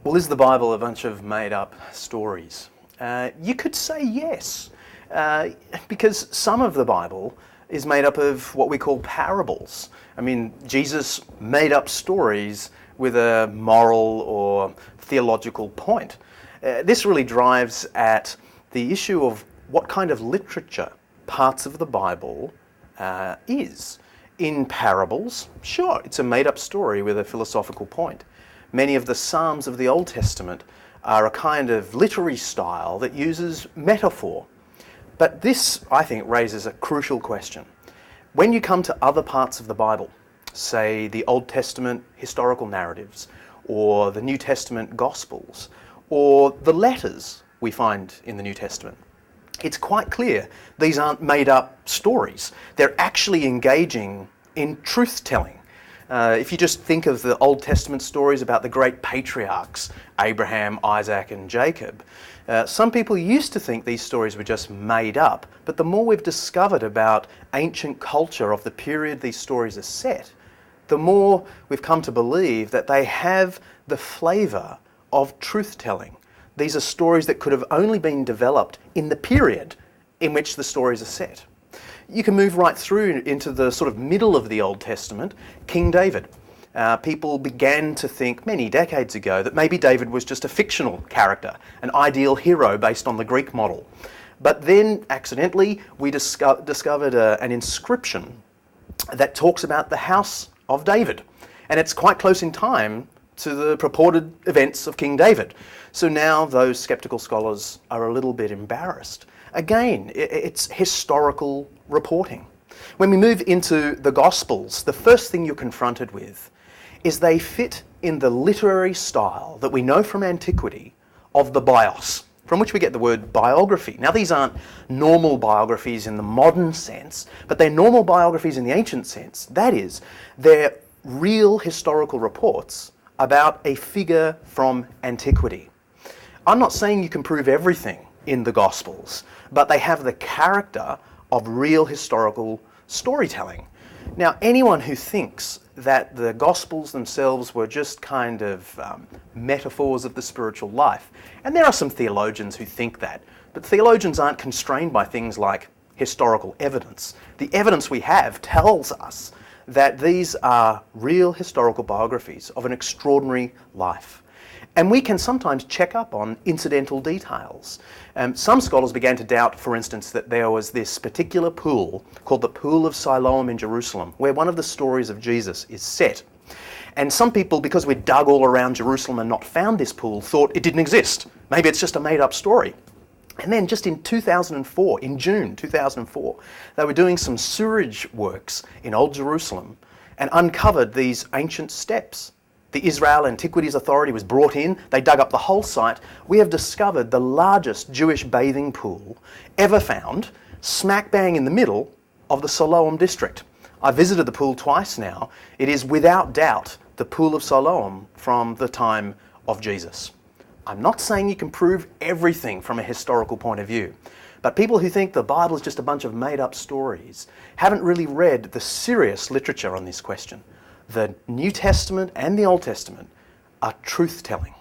Well, is the Bible a bunch of made-up stories? You could say yes, because some of the Bible is made up of what we call parables. I mean, Jesus made up stories with a moral or theological point. This really drives at the issue of what kind of literature parts of the Bible is. In parables, sure, it's a made-up story with a philosophical point. Many of the Psalms of the Old Testament are a kind of literary style that uses metaphor. But this, I think, raises a crucial question. When you come to other parts of the Bible, say the Old Testament historical narratives, or the New Testament Gospels, or the letters we find in the New Testament, it's quite clear these aren't made-up stories. They're actually engaging in truth-telling. If you just think of the Old Testament stories about the great patriarchs, Abraham, Isaac and Jacob, some people used to think these stories were just made up, but the more we've discovered about ancient culture of the period these stories are set, the more we've come to believe that they have the flavour of truth-telling. These are stories that could have only been developed in the period in which the stories are set. You can move right through into the sort of middle of the Old Testament, King David. People began to think many decades ago that maybe David was just a fictional character, an ideal hero based on the Greek model. But then, accidentally, we discovered an inscription that talks about the house of David. And it's quite close in time to the purported events of King David. So now those skeptical scholars are a little bit embarrassed. Again, it's historical reporting. When we move into the Gospels, the first thing you're confronted with is they fit in the literary style that we know from antiquity of the bios, from which we get the word biography. Now, these aren't normal biographies in the modern sense, but they're normal biographies in the ancient sense. That is, they're real historical reports about a figure from antiquity. I'm not saying you can prove everything in the Gospels, but they have the character of real historical storytelling. Now, anyone who thinks that the Gospels themselves were just kind of metaphors of the spiritual life, and there are some theologians who think that, but theologians aren't constrained by things like historical evidence. The evidence we have tells us that these are real historical biographies of an extraordinary life. And we can sometimes check up on incidental details. Some scholars began to doubt, for instance, that there was this particular pool called the Pool of Siloam in Jerusalem, where one of the stories of Jesus is set. And some people, because we dug all around Jerusalem and not found this pool, thought it didn't exist. Maybe it's just a made-up story. And then just in 2004, in June 2004, they were doing some sewerage works in Old Jerusalem and uncovered these ancient steps. The Israel Antiquities Authority was brought in, they dug up the whole site. We have discovered the largest Jewish bathing pool ever found, smack bang in the middle of the Siloam district. I visited the pool twice now. It is without doubt the Pool of Siloam from the time of Jesus. I'm not saying you can prove everything from a historical point of view, but people who think the Bible is just a bunch of made-up stories haven't really read the serious literature on this question. The New Testament and the Old Testament are truth-telling.